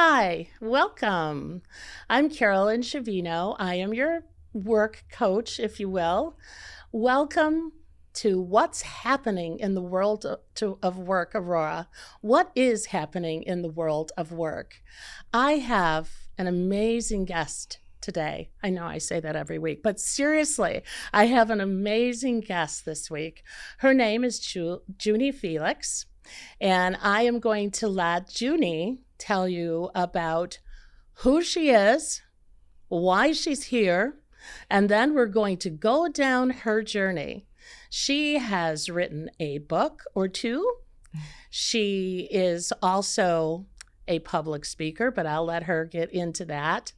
Hi, welcome. I'm Carolyn Shavino. I am your work coach, if you will. Welcome to what's happening in the world of work, Aurora. What is happening in the world of work? I have an amazing guest today. I know I say that every week, but seriously, I have an amazing guest this week. Her name is Junie Felix, and I am going to let Junie tell you about who she is, why she's here, and then we're going to go down her journey. She has written a book or two. She is also a public speaker, but I'll let her get into that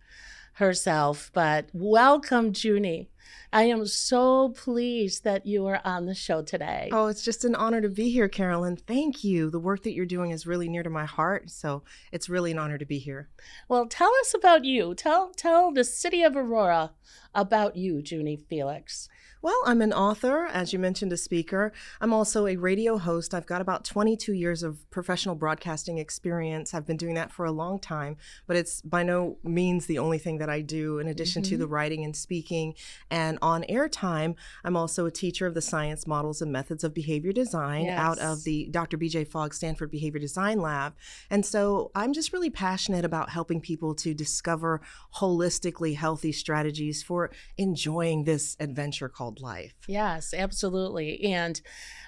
herself. But welcome, Junie. I am so pleased that you are on the show today. Oh, it's just an honor to be here, Carolyn. Thank you. The work that you're doing is really near to my heart, so it's really an honor to be here. Well, tell us about you. Tell the city of Aurora about you, Junie Felix. Well, I'm an author, as you mentioned, a speaker. I'm also a radio host. I've got about 22 years of professional broadcasting experience. I've been doing that for a long time, but it's by no means the only thing that I do in addition to the writing and speaking. And on airtime, I'm also a teacher of the science, models, and methods of behavior design out of the Dr. B.J. Fogg Stanford Behavior Design Lab. And so I'm just really passionate about helping people to discover holistically healthy strategies for enjoying this adventure called life. Yes, absolutely. And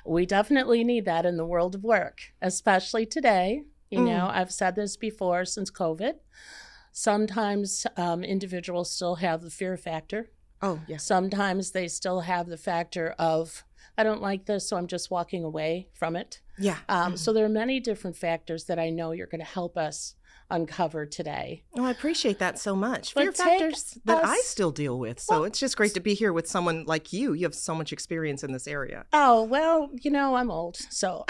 we definitely need that in the world of work, especially today. You know, I've said this before since COVID. Sometimes individuals still have the fear factor. Oh, yeah. Sometimes they still have the factor of, I don't like this, so I'm just walking away from it. Yeah. So there are many different factors that I know you're going to help us uncover today. Oh, I appreciate that so much. But Fear take factors that I still deal with. So Well, it's just great to be here with someone like you. You have so much experience in this area. Oh, well, you know, I'm old, so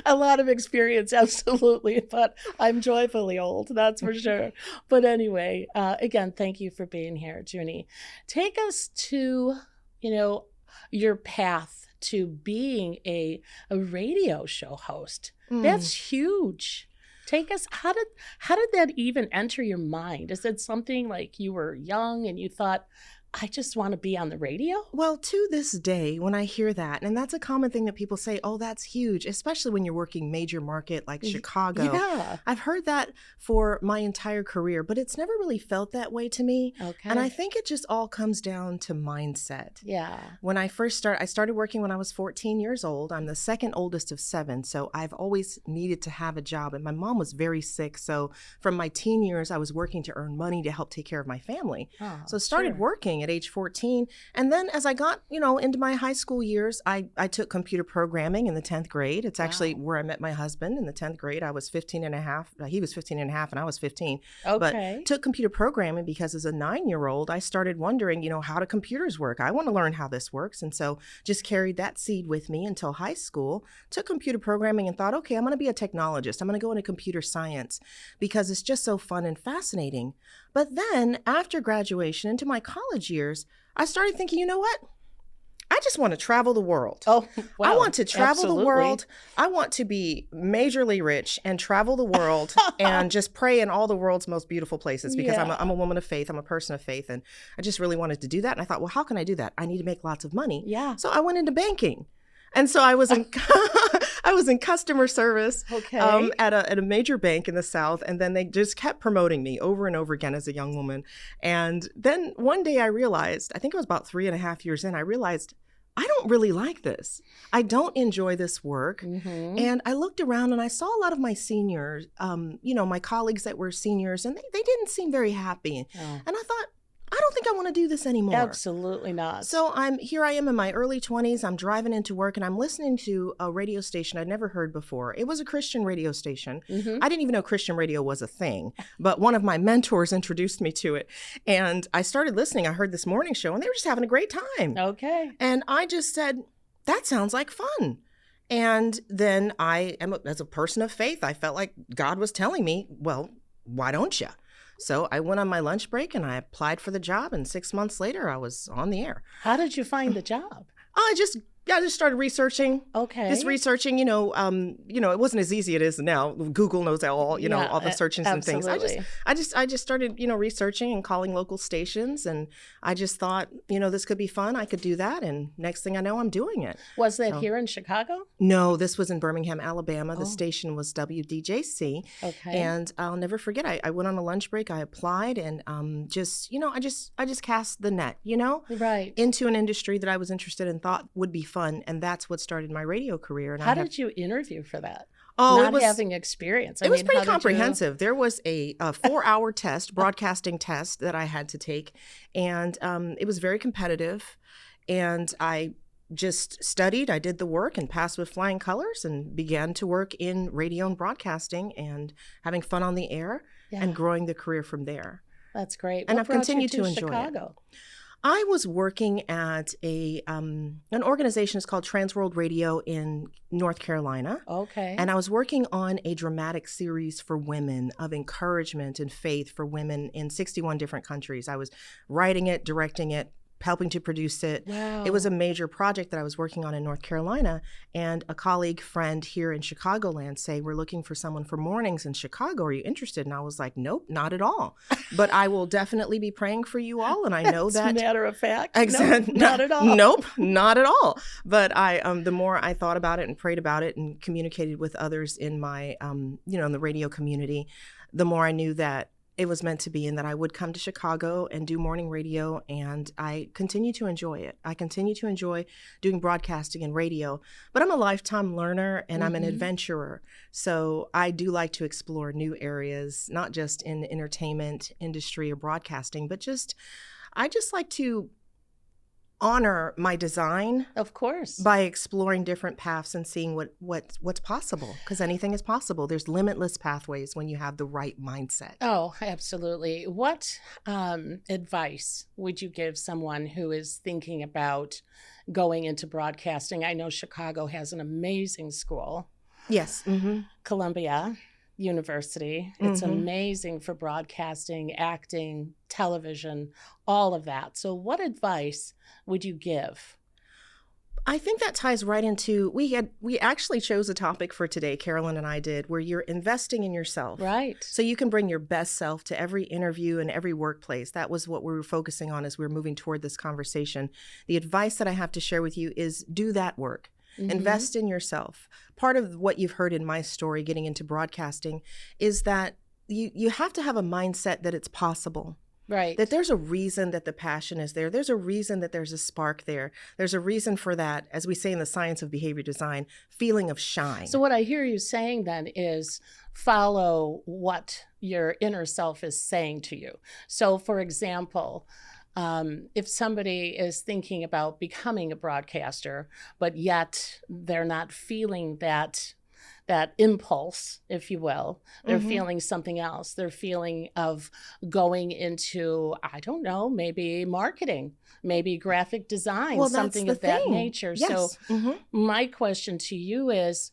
a lot of experience, absolutely, but I'm joyfully old, that's for sure. But anyway, again, thank you for being here, Junie. Take us to, your path to being a radio show host. That's huge. Take us, how did that even enter your mind? Is it something like you were young and you thought, I just want to be on the radio? Well, to this day, when I hear that, and that's a common thing that people say, oh, that's huge, especially when you're working major market like Chicago. Yeah. I've heard that for my entire career, but it's never really felt that way to me. Okay. And I think it just all comes down to mindset. Yeah. When I started working when I was 14 years old. I'm the second oldest of 7, so I've always needed to have a job. And my mom was very sick, so from my teen years, I was working to earn money to help take care of my family. Oh, So started working at age 14. And then as I got, into my high school years, I took computer programming in the 10th grade. It's actually where I met my husband in the 10th grade. I was 15 and a half. He was 15 and a half and I was 15. Okay. But took computer programming because as a 9-year-old, I started wondering, how do computers work? I want to learn how this works. And so just carried that seed with me until high school, took computer programming and thought, okay, I'm going to be a technologist. I'm going to go into computer science because it's just so fun and fascinating. But then after graduation into my college years, I started thinking, you know what? I just want to travel the world. Oh, wow. I want to travel Absolutely. the world. I want to be majorly rich and travel the world and just pray in all the world's most beautiful places because I'm a woman of faith. I'm a person of faith. And I just really wanted to do that. And I thought, well, how can I do that? I need to make lots of money. Yeah. So I went into banking. And so I was in I was in customer service at a major bank in the South, and then they just kept promoting me over and over again as a young woman. And then one day I realized, I think it was about 3.5 years in, I realized I don't really like this. I don't enjoy this work. And I looked around and I saw a lot of my seniors, my colleagues that were seniors, and they didn't seem very happy. And I thought, I don't think I want to do this anymore. Absolutely not. So I am in my early 20s. I'm driving into work and I'm listening to a radio station I'd never heard before. It was a Christian radio station. I didn't even know Christian radio was a thing, but one of my mentors introduced me to it. And I started listening. I heard this morning show and they were just having a great time. Okay. And I just said, that sounds like fun. And then as a person of faith, I felt like God was telling me, well, why don't you? So I went on my lunch break and I applied for the job, and 6 months later I was on the air. How did you find the job? I just I just started researching. Okay. Just researching, it wasn't as easy as it is now. Google knows all, all the search engine things. Absolutely. I just started, researching and calling local stations, and I just thought, this could be fun. I could do that, and next thing I know, I'm doing it. Was that here in Chicago? No, this was in Birmingham, Alabama. The station was WDJC. Okay. And I'll never forget. I went on a lunch break. I applied, and I just cast the net, Right. into an industry that I was interested in, thought would be fun, and that's what started my radio career. And how did you interview for that? Oh, Not having experience. It was pretty comprehensive. There was a 4-hour test, broadcasting test that I had to take, and it was very competitive. And I just studied. I did the work and passed with flying colors, and began to work in radio and broadcasting and having fun on the air and growing the career from there. That's great. And What I've brought continued you to enjoy Chicago? it. I was working at an organization. It's called Transworld Radio in North Carolina. Okay. And I was working on a dramatic series for women of encouragement and faith for women in 61 different countries. I was writing it, directing it, helping to produce it. Wow. It was a major project that I was working on in North Carolina, and a colleague friend here in Chicagoland say, we're looking for someone for mornings in Chicago. Are you interested? And I was like, nope, not at all. But I will definitely be praying for you all, and I know that. Matter of fact. Exactly. Nope, not at all. Nope, not at all. But the more I thought about it and prayed about it and communicated with others in my, in the radio community, the more I knew that it was meant to be, and that I would come to Chicago and do morning radio, and I continue to enjoy it. I continue to enjoy doing broadcasting and radio, but I'm a lifetime learner, and I'm an adventurer. So I do like to explore new areas, not just in the entertainment industry or broadcasting, but I just like to honor my design, of course, by exploring different paths and seeing what's possible, because anything is possible. There's limitless pathways when you have the right mindset. Oh, absolutely. What advice would you give someone who is thinking about going into broadcasting? I know Chicago has an amazing school. Yes. Mm-hmm. Columbia University. It's amazing for broadcasting, acting, television, all of that. So what advice would you give? I think that ties right into, we actually chose a topic for today, Carolyn and I did, where you're investing in yourself. Right. So you can bring your best self to every interview and every workplace. That was what we were focusing on as we were moving toward this conversation. The advice that I have to share with you is do that work. Invest in yourself. Part of what you've heard in my story getting into broadcasting is that you have to have a mindset that it's possible. Right. That there's a reason that the passion is there. There's a reason that there's a spark there. There's a reason for that, as we say in the science of behavior design, feeling of shine. So what I hear you saying then is follow what your inner self is saying to you. So for example, if somebody is thinking about becoming a broadcaster, but yet they're not feeling that impulse, if you will, they're feeling something else. They're feeling of going into, I don't know, maybe marketing, maybe graphic design, something of that nature. Yes. So my question to you is,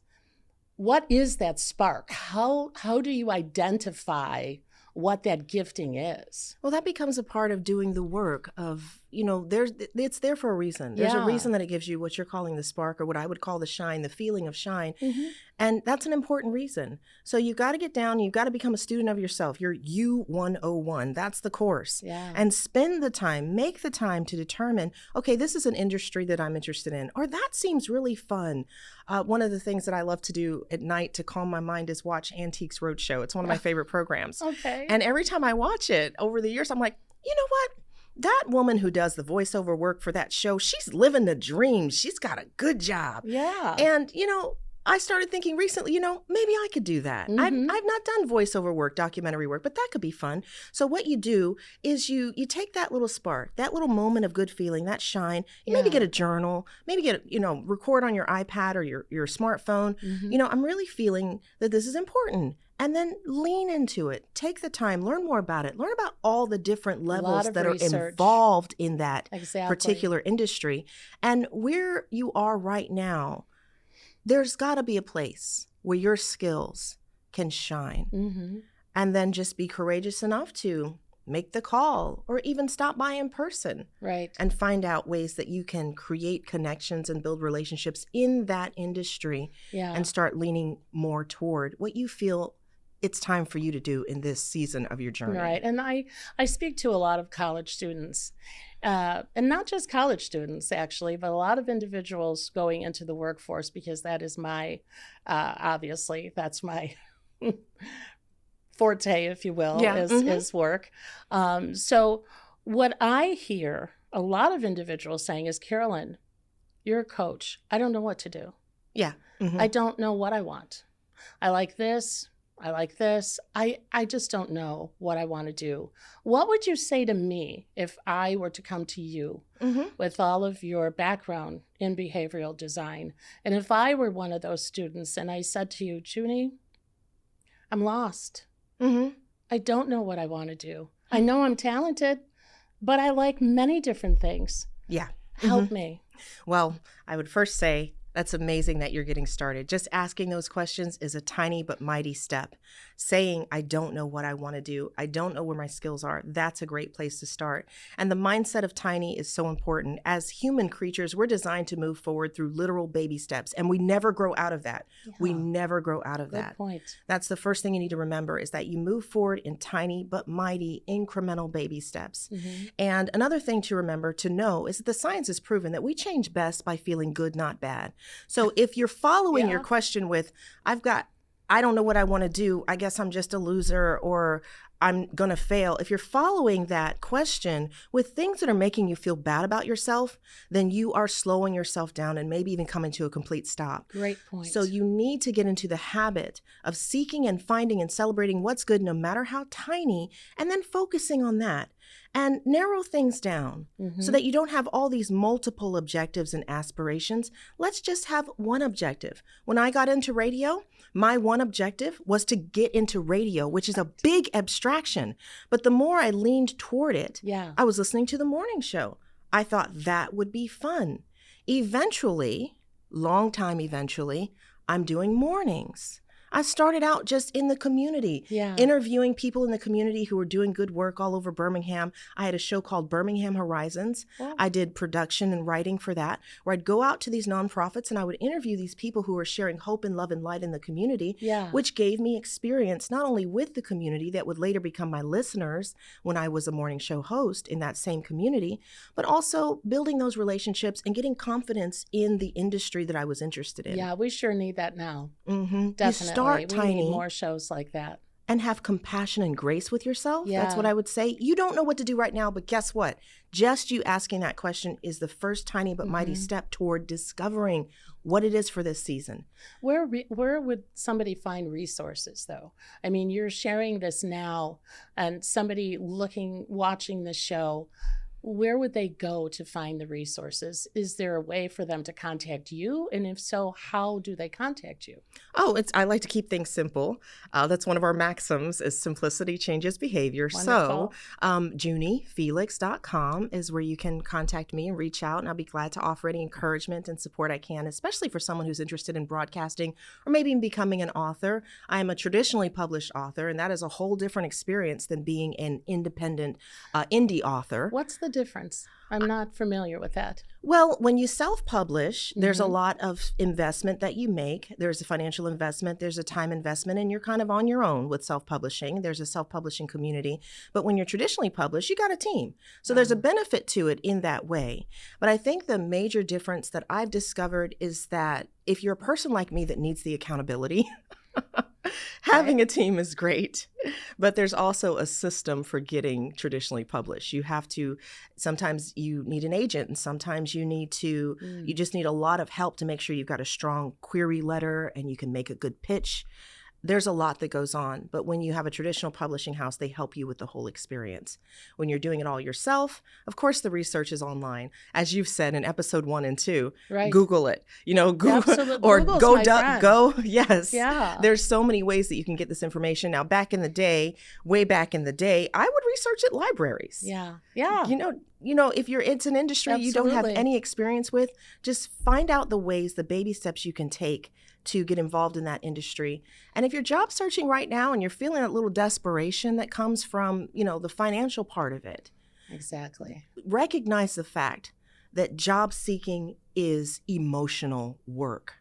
what is that spark? How do you identify what that gifting is? Well, that becomes a part of doing the work of, it's there for a reason. There's a reason that it gives you what you're calling the spark, or what I would call the shine, the feeling of shine. And that's an important reason. So you've got to get down, you've got to become a student of yourself. You're U101. That's the course. Yeah. And spend the time, make the time to determine, okay, this is an industry that I'm interested in, or that seems really fun. One of the things that I love to do at night to calm my mind is watch Antiques Roadshow. It's one of my favorite programs. Okay. And every time I watch it over the years, I'm like, you know what? That woman who does the voiceover work for that show, she's living the dream. She's got a good job. Yeah. And, I started thinking recently, maybe I could do that. I've not done voiceover work, documentary work, but that could be fun. So what you do is you take that little spark, that little moment of good feeling, that shine, you maybe get a journal, maybe get, record on your iPad or your smartphone. I'm really feeling that this is important. And then lean into it. Take the time, learn more about it, learn about all the different levels that are involved in that particular industry. And where you are right now, there's got to be a place where your skills can shine. And then just be courageous enough to make the call, or even stop by in person Right. and find out ways that you can create connections and build relationships in that industry Yeah. and start leaning more toward what you feel it's time for you to do in this season of your journey. Right. And I speak to a lot of college students, and not just college students, actually, but a lot of individuals going into the workforce, because that is my, obviously, that's my forte, if you will, Yeah. is work. So what I hear a lot of individuals saying is, Carolyn, you're a coach. I don't know what to do. Yeah. Mhm. I don't know what I want. I like this. I like this. I just don't know what I want to do. What would you say to me if I were to come to you Mhm. with all of your background in behavioral design? And if I were one of those students and I said to you, Junie, I'm lost. Mhm. I don't know what I want to do. I know I'm talented, but I like many different things. Yeah. Help me. Well, I would first say that's amazing that you're getting started. Just asking those questions is a tiny but mighty step. Saying, I don't know what I want to do. I don't know where my skills are. That's a great place to start. And the mindset of tiny is so important. As human creatures, we're designed to move forward through literal baby steps, and we never grow out of that. We Yeah. never grow out of Good that. point. That's the first thing you need to remember, is that you move forward in tiny but mighty incremental baby steps. Mhm. And another thing to remember to know is that the science has proven that we change best by feeling good, not bad. So if you're following your Yeah. question with, I don't know what I want to do, I guess I'm just a loser, or I'm going to fail. If you're following that question with things that are making you feel bad about yourself, then you are slowing yourself down and maybe even coming to a complete stop. Great point. So you need to get into the habit of seeking and finding and celebrating what's good, no matter how tiny, and then focusing on that and narrow things down so that you don't have all these multiple objectives and aspirations. Let's just have one objective. When I got into radio, my one objective was to get into radio, which is a big abstraction. But the more I leaned toward it, Yeah. I was listening to the morning show. I thought that would be fun. Eventually, I'm doing mornings. I started out just in the community, Yeah. interviewing people in the community who were doing good work all over Birmingham. I had a show called Birmingham Horizons. Wow. I did production and writing for that, where I'd go out to these nonprofits and I would interview these people who were sharing hope and love and light in the community, Yeah. which gave me experience not only with the community that would later become my listeners when I was a morning show host in that same community, but also building those relationships and getting confidence in the industry that I was interested in. Yeah, we sure need that now. Mm-hmm. Definitely. You start We need tiny more shows like that. and have compassion and grace with yourself. That's Yeah. what I would say. You don't know what to do right now, but guess what? Just you asking that question is the first tiny but mighty step toward discovering what it is for this season. Where would somebody find resources, though? I mean, you're sharing this now, and somebody watching the show, where would they go to find the resources? Is there a way for them to contact you? And if so, how do they contact you? I like to keep things simple. That's one of our maxims, is simplicity changes behavior. Wonderful. So JunieFelix.com is where you can contact me and reach out, and I'll be glad to offer any encouragement and support I can, especially for someone who's interested in broadcasting or maybe in becoming an author. I am a traditionally published author, and that is a whole different experience than being an independent indie author. What's the difference? I'm not familiar with that. Well, when you self-publish, there's a lot of investment that you make. There's a financial investment, there's a time investment, and you're kind of on your own with self-publishing. There's a self-publishing community. But when you're traditionally published, you got a team. So there's a benefit to it in that way. But I think the major difference that I've discovered is that if you're a person like me that needs the accountability, having a team is great, but there's also a system for getting traditionally published. Sometimes you need an agent, and sometimes you just need a lot of help to make sure you've got a strong query letter and you can make a good pitch. There's a lot that goes on, but when you have a traditional publishing house, they help you with the whole experience. When you're doing it all yourself, of course, the research is online. As you've said in episode 1 and 2, Right. Google it, Google Absolutely. or Google's go my duck friend. go. Yes. Yeah. There's so many ways that you can get this information. Now, way back in the day, I would research at libraries. Yeah. Yeah. if it's an industry you don't have Absolutely. any experience with, just find out the ways, the baby steps you can take to get involved in that industry. And if you're job searching right now and you're feeling a little desperation that comes from, the financial part of it, Exactly. recognize the fact that job seeking is emotional work.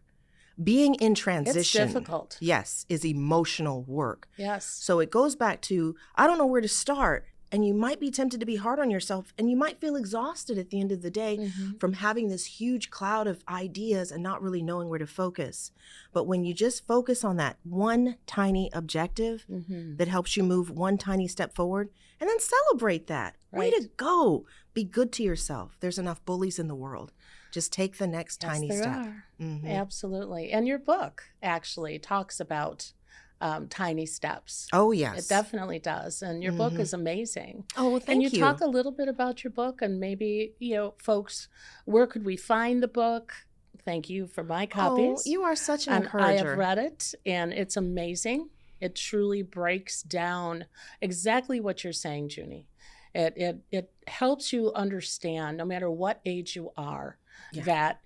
Being in transition, It's difficult. yes, is emotional work. Yes. So it goes back to, I don't know where to start. And you might be tempted to be hard on yourself, and you might feel exhausted at the end of the day Mm-hmm. from having this huge cloud of ideas and not really knowing where to focus. But when you just focus on that one tiny objective Mm-hmm. that helps you move one tiny step forward, and then celebrate that. Way Right. to go. Be good to yourself. There's enough bullies in the world. Just take the next Yes, tiny there step. are. Mhm. Absolutely. And your book actually talks about tiny steps. Oh, yes. It definitely does. And your book Mhm. is amazing. Oh, well, Can thank you talk a little bit about your book and maybe, folks, where could we find the book? Thank you for my copies. Oh, you are such an And I encourager. have read it and it's amazing. It truly breaks down exactly what you're saying, Junie. It helps you understand, no matter what age you are, Yeah. that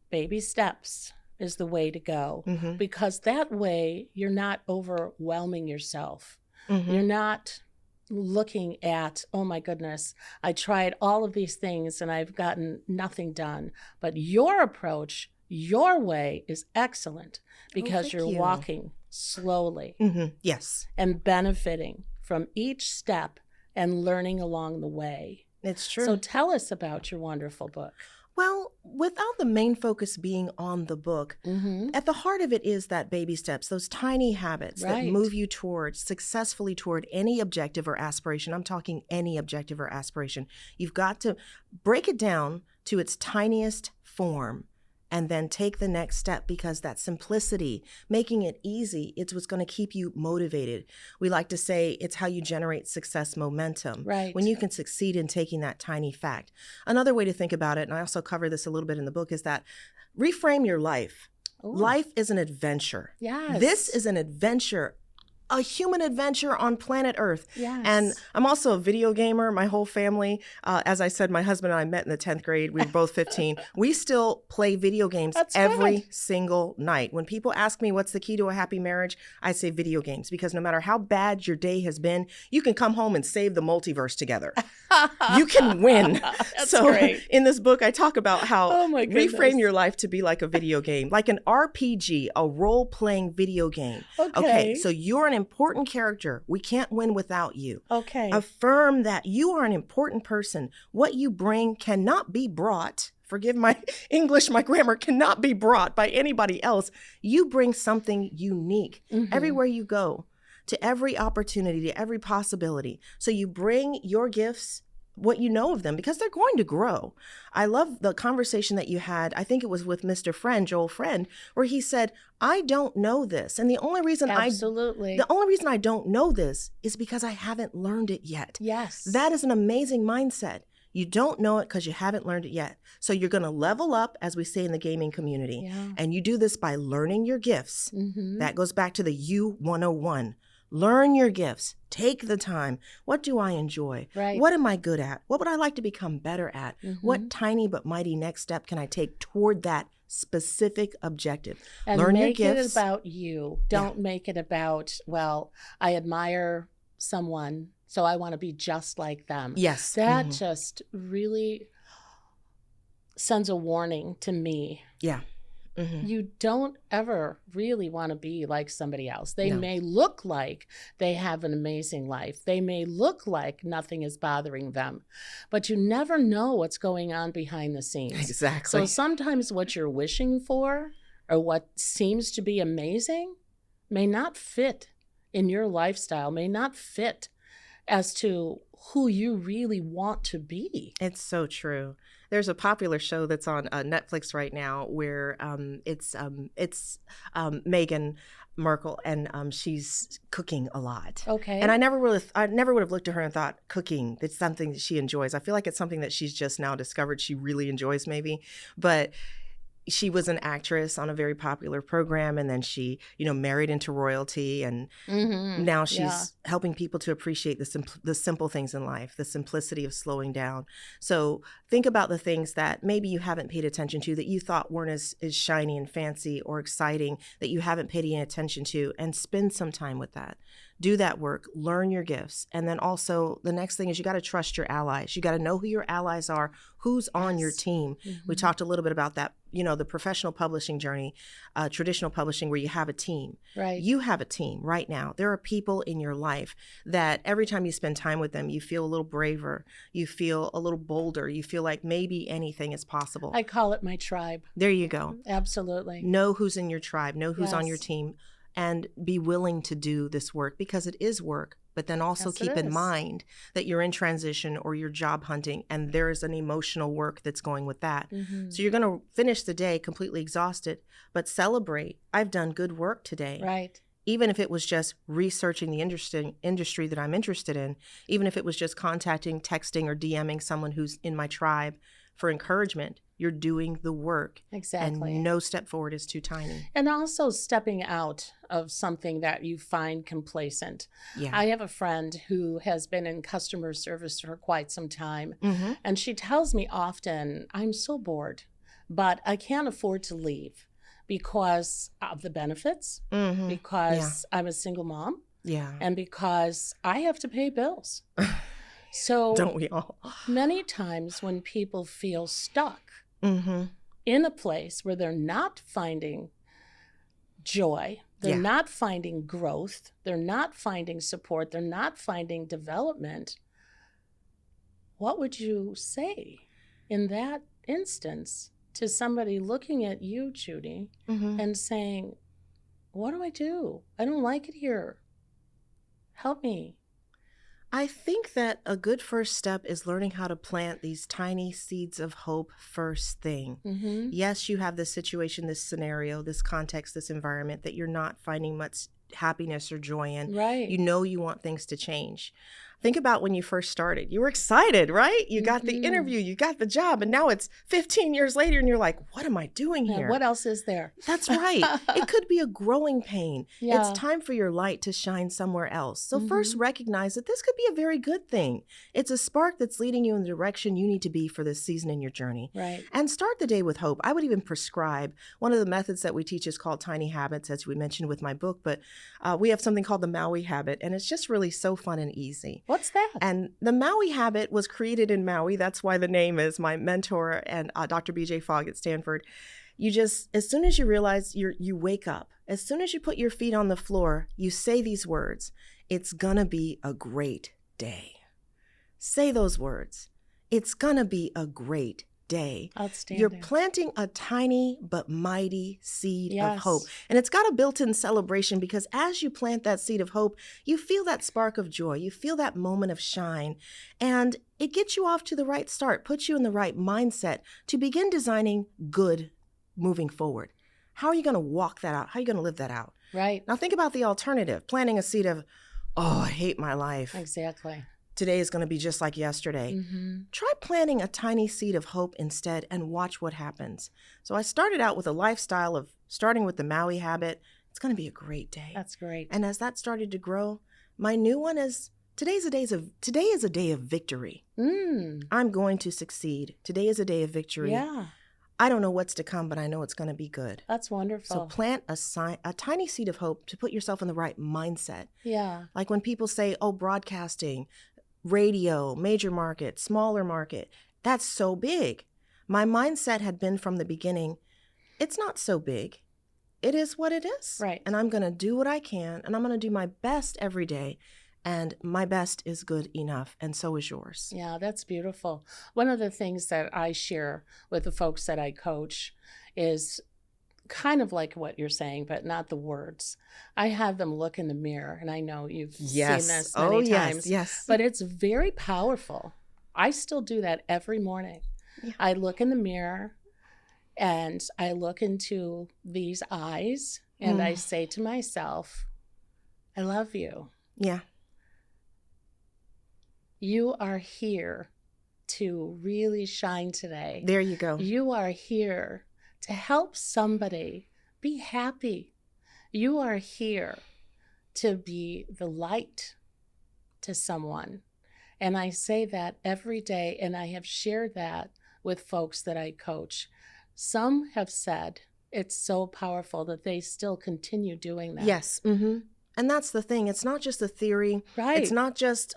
baby steps is the way to go. Mhm. Because that way you're not overwhelming yourself. Mhm. You're not looking at, oh my goodness, I tried all of these things and I've gotten nothing done. But your approach, your way is excellent because thank you're you. walking slowly Mhm. Yes, and benefiting from each step and learning along the way. it's true. So tell us about your wonderful book. Well, without the main focus being on the book, Mm-hmm. at the heart of it is that baby steps, those tiny habits that Right. move you successfully toward any objective or aspiration. I'm talking any objective or aspiration. You've got to break it down to its tiniest form and then take the next step, because that simplicity, making it easy, it's what's going to keep you motivated. We like to say it's how you generate success momentum. Right. When you can succeed in taking that tiny fact. Another way to think about it, and I also cover this a little bit in the book, is that reframe your life. Ooh. Life is an adventure. Yes. This is an adventure, a human adventure on planet Earth. Yes. And I'm also a video gamer. My whole family, as I said, my husband and I met in the 10th grade. We were both 15. We still play video games That's every good. single night. When people ask me what's the key to a happy marriage, I say video games, because no matter how bad your day has been, you can come home and save the multiverse together. You can win. That's So great. in this book, I talk about how Oh my goodness. reframe your life to be like a video game, like an RPG, a role-playing video game. Okay. So you're an important character. We can't win without you. Okay. Affirm that you are an important person. What you bring cannot be brought. Forgive my English, my grammar cannot be brought by anybody else. You bring something unique Mhm. everywhere you go, to every opportunity, to every possibility. So you bring your gifts, what you know of them, because they're going to grow. I love the conversation that you had, I think it was with Mr. Friend, Joel Friend, where he said, I don't know this. And the only reason Absolutely. I don't know this is because I haven't learned it yet. Yes. That is an amazing mindset. You don't know it because you haven't learned it yet. So you're going to level up, as we say in the gaming community. Yeah. And you do this by learning your gifts. Mm-hmm. That goes back to the U 101. Learn your gifts. Take the time. What do I enjoy? Right. What am I good at? What would I like to become better at? What tiny but mighty next step can I take toward that specific objective? And Learn your make it gifts. about you. Don't make it about, well, I admire someone, so I want to be just like them. Yes. That Mhm. just really sends a warning to me. Yeah. Mhm. You don't ever really want to be like somebody else. They No. may look like they have an amazing life. They may look like nothing is bothering them, but you never know what's going on behind the scenes. Exactly. So sometimes what you're wishing for or what seems to be amazing may not fit in your lifestyle, may not fit as to who you really want to be. It's so true. There's a popular show that's on Netflix right now where it's Meghan Markle, and she's cooking a lot. Okay. And I never would have looked at her and thought cooking, it's something that she enjoys. I feel like it's something that she's just now discovered she really enjoys, maybe. But she was an actress on a very popular program, and then she, married into royalty, and now she's helping people to appreciate the simple things in life, the simplicity of slowing down. So think about the things that maybe you haven't paid attention to, that you thought weren't as shiny and fancy or exciting, that you haven't paid any attention to, and spend some time with that. Do that work, learn your gifts. And then also the next thing is you got to trust your allies. You got to know who your allies are, who's on your team. We talked a little bit about that, the professional publishing journey, traditional publishing, where you have a team. Right. You have a team right now. There are people in your life that every time you spend time with them, you feel a little braver. You feel a little bolder. You feel like maybe anything is possible. I call it my tribe. There you go. Absolutely. Know who's in your tribe. Know who's on your Yes. team. And be willing to do this work, because it is work, but then also Yes, it keep in is. mind that you're in transition or you're job hunting, and there's an emotional work that's going with that. So you're going to finish the day completely exhausted, but celebrate. I've done good work today. Right. Even if it was just researching the industry that I'm interested in, even if it was just contacting, texting, or DMing someone who's in my tribe for encouragement, you're doing the work. Exactly. And no step forward is too tiny. And also stepping out of something that you find complacent. Yeah. I have a friend who has been in customer service for quite some time, Mm-hmm. and she tells me often, I'm so bored, but I can't afford to leave because of the benefits, Mm-hmm. because I'm a single mom, Yeah. and because I have to pay bills. So Don't we all? many times when people feel stuck Mm-hmm. in a place where they're not finding joy, they're Yeah. not finding growth, they're not finding support, they're not finding development, what would you say in that instance to somebody looking at you, Judy, Mm-hmm. and saying, what do I do? I don't like it here. Help me. I think that a good first step is learning how to plant these tiny seeds of hope first thing. Mm-hmm. Yes, you have this situation, this scenario, this context, this environment that you're not finding much happiness or joy in. Right. You know you want things to change. Think about when you first started. You were excited, right? You got the Mhm. interview, you got the job, and now it's 15 years later and you're like, what am I doing Now, here? what else is there? That's right. It could be a growing pain. Yeah. It's time for your light to shine somewhere else. So first Mhm. recognize that this could be a very good thing. It's a spark that's leading you in the direction you need to be for this season in your journey. Right. And start the day with hope. I would even prescribe one of the methods that we teach is called Tiny Habits, as we mentioned with my book, but we have something called the Maui Habit, and it's just really so fun and easy. What's that? And the Maui Habit was created in Maui. That's why the name is. My mentor and Dr. BJ Fogg at Stanford. You just, as soon as you realize you wake up, as soon as you put your feet on the floor, you say these words, it's gonna be a great day. Say those words. It's gonna be a great day. Outstanding. You're planting a tiny but mighty seed of Yes. hope. And it's got a built-in celebration, because as you plant that seed of hope, you feel that spark of joy. You feel that moment of shine. And it gets you off to the right start, puts you in the right mindset to begin designing good moving forward. How are you going to walk that out? How are you going to live that out? Right. Now think about the alternative, planting a seed of, oh, I hate my life. Exactly. Today is going to be just like yesterday. Mm-hmm. Try planting a tiny seed of hope instead and watch what happens. So I started out with a lifestyle of starting with the Maui Habit. It's going to be a great day. That's great. And as that started to grow, my new one is today is a day of victory. I'm going to succeed. Today is a day of victory. Yeah, I don't know what's to come, but I know it's going to be good. that's wonderful. So plant a tiny seed of hope to put yourself in the right mindset. Yeah. Like when people say, oh, broadcasting, radio, major market, smaller market, that's so big. My mindset had been from the beginning, it's not so big. It is what it is. Right. And I'm going to do what I can, and I'm going to do my best every day. And my best is good enough, and so is yours. Yeah, that's beautiful. One of the things that I share with the folks that I coach is kind of like what you're saying, but not the words. I have them look in the mirror, and I know you've seen this many times, yes. but it's very powerful. I still do that every morning. Yeah. I look in the mirror and I look into these eyes and I say to myself, I love you. Yeah. You are here to really shine today. There you go. You are here to help somebody be happy. You are here to be the light to someone. And I say that every day, and I have shared that with folks that I coach. Some have said it's so powerful that they still continue doing that. Yes. And that's the thing. It's not just a theory. Right. It's not just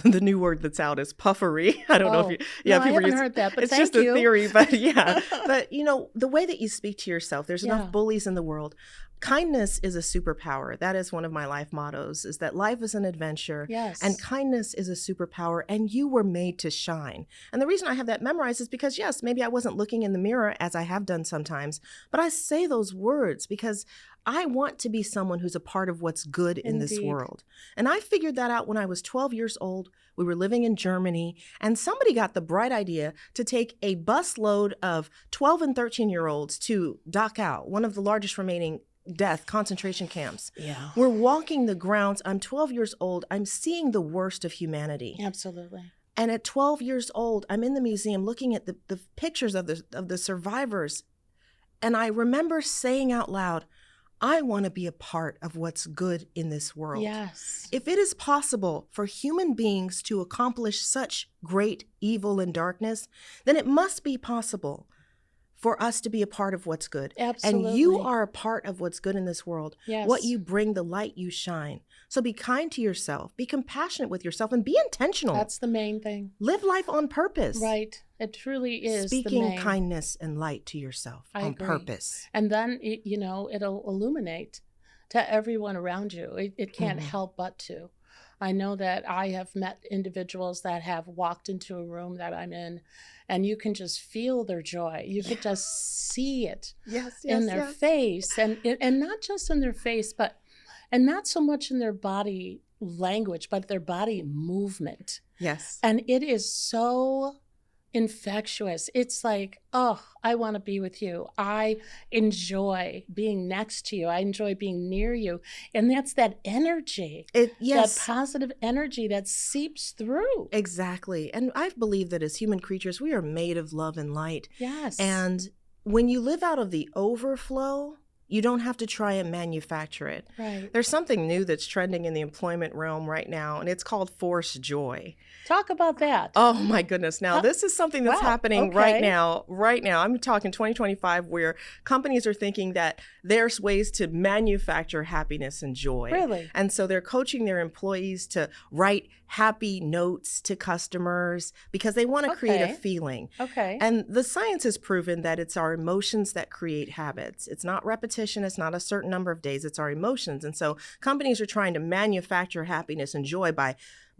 the new word that's out is puffery. I don't know if you, no, I haven't heard that, but it's thank just you. a theory, but yeah. But you know, the way that you speak to yourself, there's Yeah. enough bullies in the world. Kindness is a superpower. That is one of my life mottos, is that life is an adventure. Yes. And kindness is a superpower, and you were made to shine. And the reason I have that memorized is because, yes, maybe I wasn't looking in the mirror as I have done sometimes, but I say those words because I want to be someone who's a part of what's good in this Indeed. world. And I figured that out when I was 12 years old. We were living in Germany, and somebody got the bright idea to take a busload of 12 and 13-year-olds to Dachau, one of the largest remaining death concentration camps. Yeah. We're walking the grounds. I'm 12 years old. I'm seeing the worst of humanity. Absolutely. And at 12 years old, I'm in the museum looking at the pictures of the survivors. And I remember saying out loud, I want to be a part of what's good in this world. Yes. If it is possible for human beings to accomplish such great evil and darkness, then it must be possible for us to be a part of what's good. Absolutely. And you are a part of what's good in this world. Yes. What you bring, the light you shine. So be kind to yourself, be compassionate with yourself, and be intentional. That's the main thing. Live life on purpose. Right. It truly is Speaking the main. kindness and light to yourself I on agree. purpose. And then, it'll illuminate to everyone around you. It can't help but to. I know that I have met individuals that have walked into a room that I'm in, and you can just feel their joy. You could just see it in their face, and not just in their face, and not so much in their body language, but their body movement. Yes. And it is so infectious. It's like, oh, I want to be with you. I enjoy being next to you. I enjoy being near you. And that's that energy, Yes. that positive energy that seeps through. Exactly. And I believe that as human creatures, we are made of love and light. Yes. And when you live out of the overflow, you don't have to try and manufacture it. Right. There's something new that's trending in the employment realm right now, and it's called forced joy. Talk about that. Oh my goodness. Now, this is something that's Wow, happening okay. right now. Right now, I'm talking 2025, where companies are thinking that there's ways to manufacture happiness and joy. Really? And so they're coaching their employees to write happy notes to customers because they want to create a Okay. feeling. Okay. And the science has proven that it's our emotions that create habits. It's not repetition. It's not a certain number of days. It's our emotions. And so companies are trying to manufacture happiness and joy by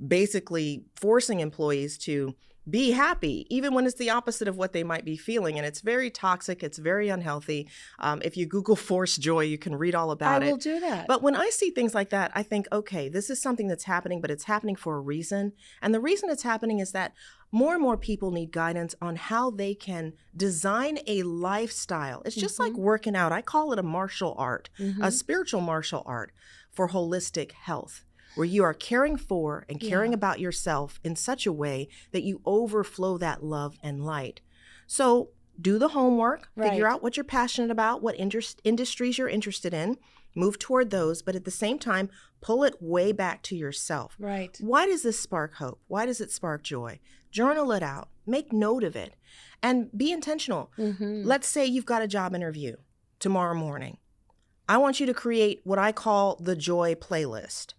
basically forcing employees to be happy, even when it's the opposite of what they might be feeling. And it's very toxic. It's very unhealthy. If you Google forced joy, you can read all about I it. will do that. But when I see things like that, I think, okay, this is something that's happening, but it's happening for a reason. And the reason it's happening is that more and more people need guidance on how they can design a lifestyle. It's just like working out. I call it a martial art, a spiritual martial art for holistic health, where you are caring for and caring about yourself in such a way that you overflow that love and light. So do the homework, figure Right. out what you're passionate about, what industries you're interested in, move toward those, but at the same time, pull it way back to yourself. Right. Why does this spark hope? Why does it spark joy? Journal it out, make note of it, and be intentional. Let's say you've got a job interview tomorrow morning. I want you to create what I call the joy playlist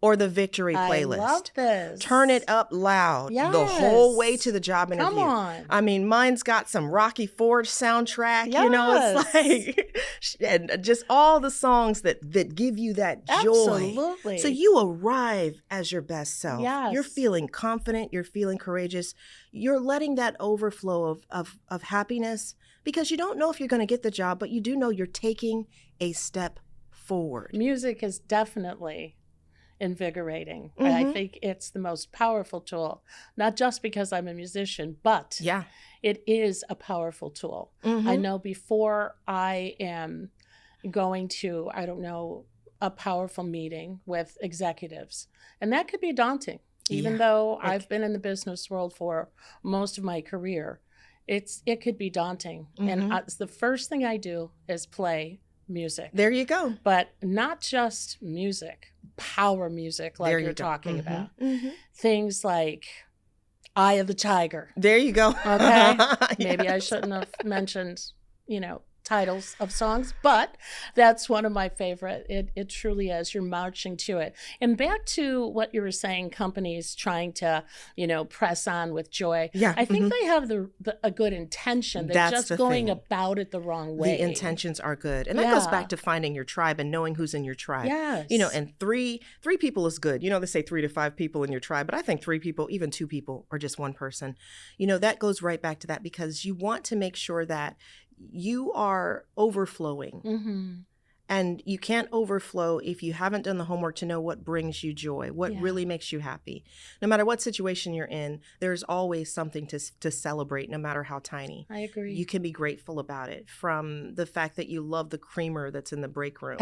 or the victory playlist. I love this. Turn it up loud the whole way to the job interview. Come on. I mean, mine's got some Rocky Ford soundtrack, you know, it's like, and just all the songs that give you that joy. Absolutely. So you arrive as your best self. Yes. You're feeling confident, you're feeling courageous. You're letting that overflow of happiness because you don't know if you're going to get the job, but you do know you're taking a step forward. Music is definitely invigorating. Mm-hmm. I think it's the most powerful tool, not just because I'm a musician, but Yeah. it is a powerful tool. Mm-hmm. I know before I am going to, I don't know, a powerful meeting with executives, and that could be daunting, even Yeah. though I've been in the business world for most of my career. it could be daunting. And it's the first thing I do is play music. There you go. But not just music, power music like you're talking about. Things like Eye of the Tiger. There you go. Okay. Maybe I shouldn't have mentioned, titles of songs, but that's one of my favorite. It truly is. You're marching to it. And back to what you were saying, companies trying to, press on with joy. Yeah. I think they have a good intention. They're just going about it the wrong way. The intentions are good. And that goes back to finding your tribe and knowing who's in your tribe. Yes. And three people is good. They say 3 to 5 people in your tribe, but I think 3 people, even 2 people, or just one person, that goes right back to that, because you want to make sure that you are overflowing. And you can't overflow if you haven't done the homework to know what brings you joy, what really makes you happy. No matter what situation you're in, there's always something to celebrate, no matter how tiny. I agree. You can be grateful about it, from the fact that you love the creamer that's in the break room,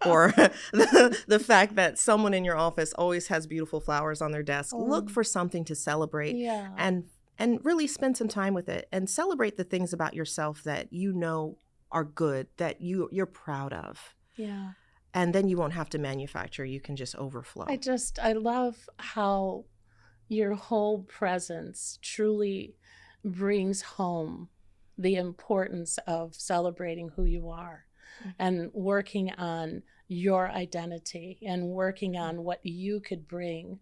or the fact that someone in your office always has beautiful flowers on their desk. Look for something to celebrate. And really spend some time with it and celebrate the things about yourself that are good, that you're proud of. Yeah. And then you won't have to manufacture. You can just overflow. I love how your whole presence truly brings home the importance of celebrating who you are and working on your identity and working on what you could bring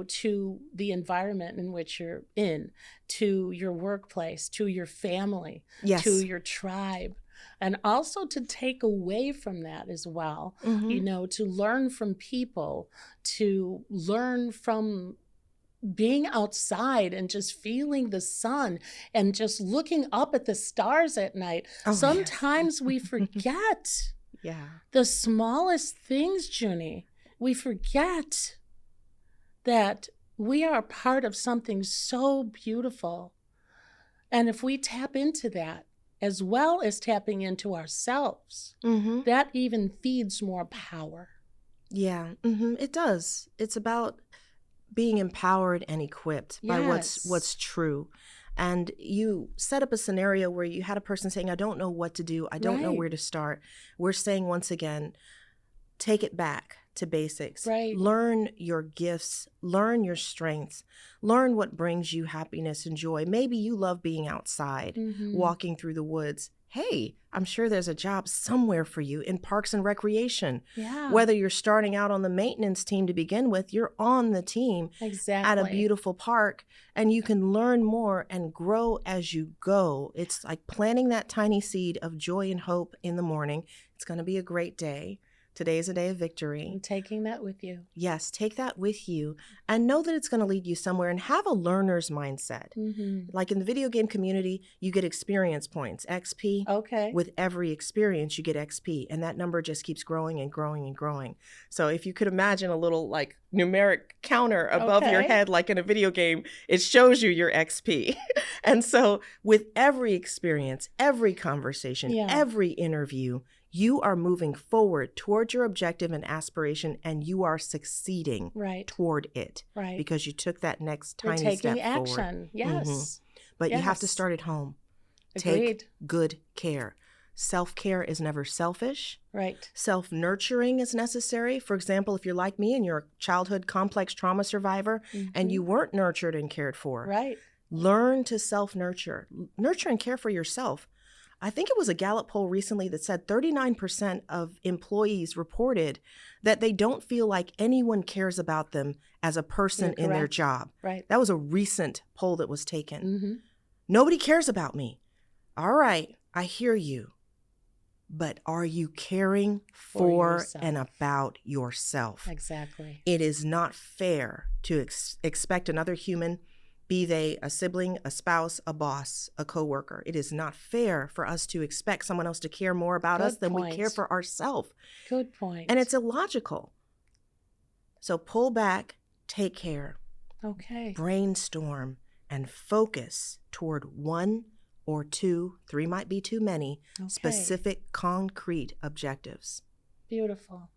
to the environment in which you're in, to your workplace, to your family, to your tribe. And also to take away from that as well, to learn from people, to learn from being outside and just feeling the sun and just looking up at the stars at night. Sometimes we forget the smallest things, Junie. We forget that we are part of something so beautiful. And if we tap into that, as well as tapping into ourselves, that even feeds more power. Yeah, it does. It's about being empowered and equipped by what's true. And you set up a scenario where you had a person saying, I don't know what to do. I don't know where to start. We're saying, once again, take it back to basics. Learn your gifts, learn your strengths, learn what brings you happiness and joy. Maybe you love being outside, walking through the woods. Hey, I'm sure there's a job somewhere for you in Parks and Recreation. Whether you're starting out on the maintenance team to begin with, you're on the team at a beautiful park, and you can learn more and grow as you go. It's like planting that tiny seed of joy and hope in the morning. It's going to be a great day. Today is a day of victory. And taking that with you. Yes, take that with you and know that it's going to lead you somewhere, and have a learner's mindset. Like in the video game community, you get experience points, XP. Okay. With every experience, you get XP, and that number just keeps growing and growing and growing. So if you could imagine a little like numeric counter above your head, like in a video game, it shows you your XP. And so with every experience, every conversation, every interview, you are moving forward toward your objective and aspiration, and you are succeeding toward it because you took that next tiny step forward. Taking action, yes. But you have to start at home. Agreed. Take good care. Self-care is never selfish. Right. Self-nurturing is necessary. For example, if you're like me and you're a childhood complex trauma survivor and you weren't nurtured and cared for, learn to self-nurture. Nurture and care for yourself. I think it was a Gallup poll recently that said 39% of employees reported that they don't feel like anyone cares about them as a person in their job. That was a recent poll that was taken. Nobody cares about me. All right, I hear you. But are you caring for and about yourself? Exactly. It is not fair to expect another human, be they a sibling, a spouse, a boss, a coworker. It is not fair for us to expect someone else to care more about us than we care for ourselves. Good point. And it's illogical. So pull back, take care. Okay. Brainstorm and focus toward 1 or 2, 3 might be too many, specific, concrete objectives. Beautiful.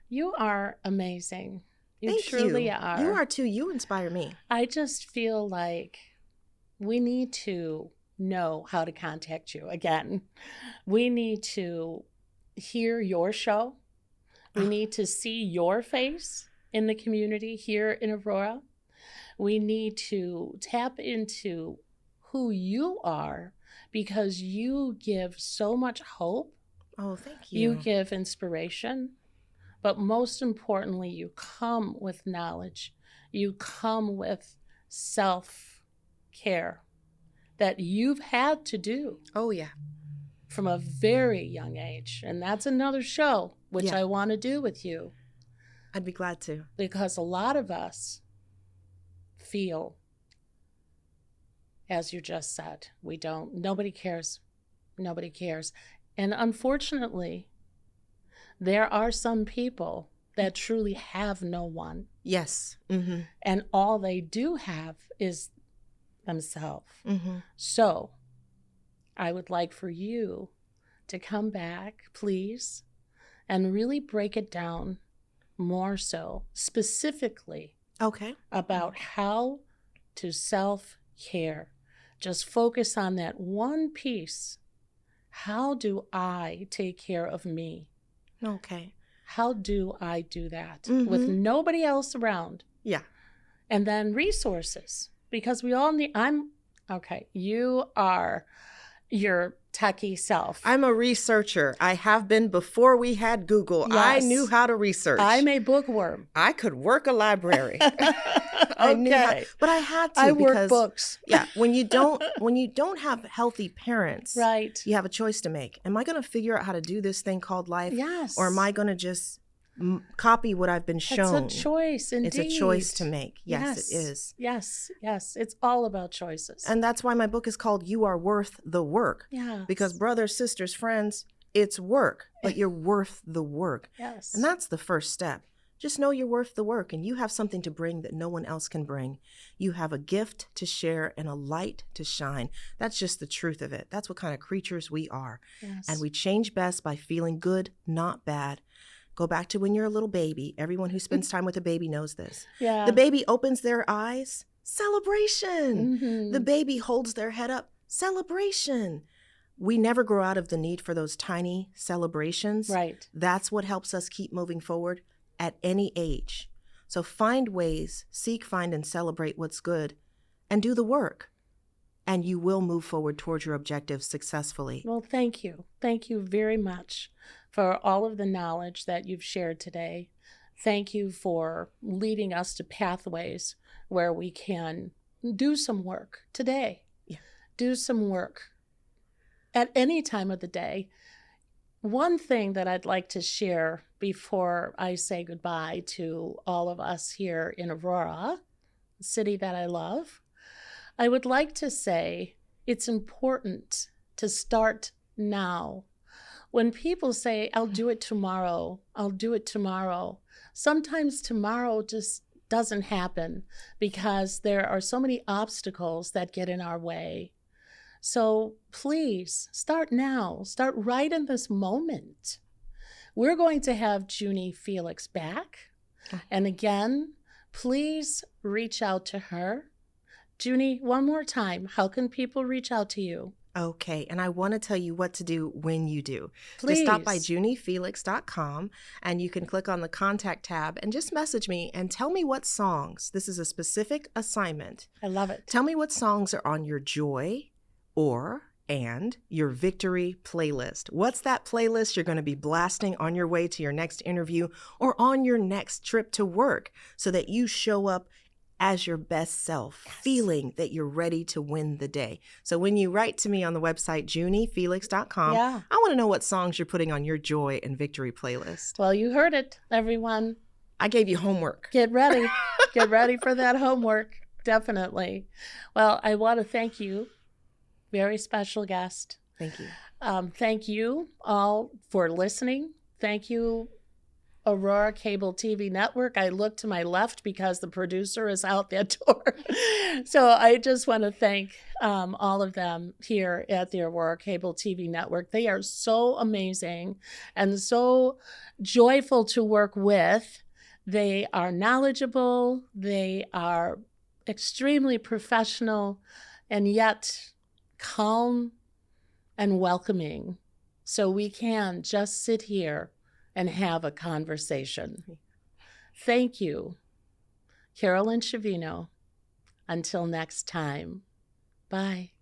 You are amazing. You Thank truly you. are. You are too. You inspire me. I just feel like we need to know how to contact you. Again, we need to hear your show. We need to see your face in the community here in Aurora. We need to tap into who you are because you give so much hope. Oh, thank You you. give inspiration. But most importantly, you come with knowledge. You come with self-care that you've had to do Oh, yeah. from a very young age. And that's another show, which Yeah. I want to do with you, I'd be glad to. because a lot of us feel, as you just said, nobody cares. Nobody cares. And unfortunately, there are some people that truly have no one, Yes. Mm-hmm. and all they do have is themselves. Mm-hmm. So I would like for you to come back, please, and really break it down more so, specifically Okay. about how to self-care. Just focus on that one piece. How do I take care of me? Okay. How do I do that Mhm. with nobody else around? Yeah. And then resources, because we all need, you are your techie self. I'm a researcher. I have been before we had Google. I Yes. knew how to research. I'm a bookworm. I could work a library. I knew how, Okay. but I had to I work because books. yeah, when you don't have healthy parents, Right. you have a choice to make. Am I going to figure out how to do this thing called life, Yes. or am I going to just copy what I've been shown? It's a choice, indeed. It's a choice to make. Yes, it is. Yes, yes. It's all about choices. And that's why my book is called You Are Worth the Work. Yeah. Because brothers, sisters, friends, it's work, but you're worth the work. Yes. And that's the first step. Just know you're worth the work, and you have something to bring that no one else can bring. You have a gift to share and a light to shine. That's just the truth of it. That's what kind of creatures we are. Yes. And we change best by feeling good, not bad. Go back to when you're a little baby. Everyone who spends time with a baby knows this. Yeah. The baby opens their eyes, celebration. Mhm. The baby holds their head up, celebration. We never grow out of the need for those tiny celebrations. Right. That's what helps us keep moving forward at any age. So find ways, seek, find, and celebrate what's good, and do the work. And you will move forward towards your objectives successfully. Well, thank you. Thank you very much for all of the knowledge that you've shared today. Thank you for leading us to pathways where we can do some work today. Yeah. Do some work at any time of the day. One thing that I'd like to share before I say goodbye to all of us here in Aurora, the city that I love, I would like to say it's important to start now. When people say, I'll do it tomorrow, I'll do it tomorrow, sometimes tomorrow just doesn't happen because there are so many obstacles that get in our way. So please start now. Start right in this moment. We're going to have Junie Felix back. And again, please reach out to her. Junie, one more time, how can people reach out to you? Okay, and I want to tell you what to do when you do. Please. Just stop by juniefelix.com and you can click on the contact tab and just message me and tell me what songs. This is a specific assignment. I love it. Tell me what songs are on your joy and your victory playlist. What's that playlist you're going to be blasting on your way to your next interview or on your next trip to work so that you show up as your best self, feeling that you're ready to win the day. So when you write to me on the website, juniefelix.com, Yeah. I want to know what songs you're putting on your joy and victory playlist. Well, you heard it, everyone. I gave you homework. Get ready. Get ready for that homework. Definitely. Well, I want to thank you. Very special guest. Thank you. Thank you all for listening. Thank you, Aurora Cable TV Network. I look to my left because the producer is out that door. So I just want to thank all of them here at the Aurora Cable TV Network. They are so amazing and so joyful to work with. They are knowledgeable. They are extremely professional. and yet calm and welcoming, so we can just sit here and have a conversation. Thank you, Carolyn Schiavino. Until next time, bye.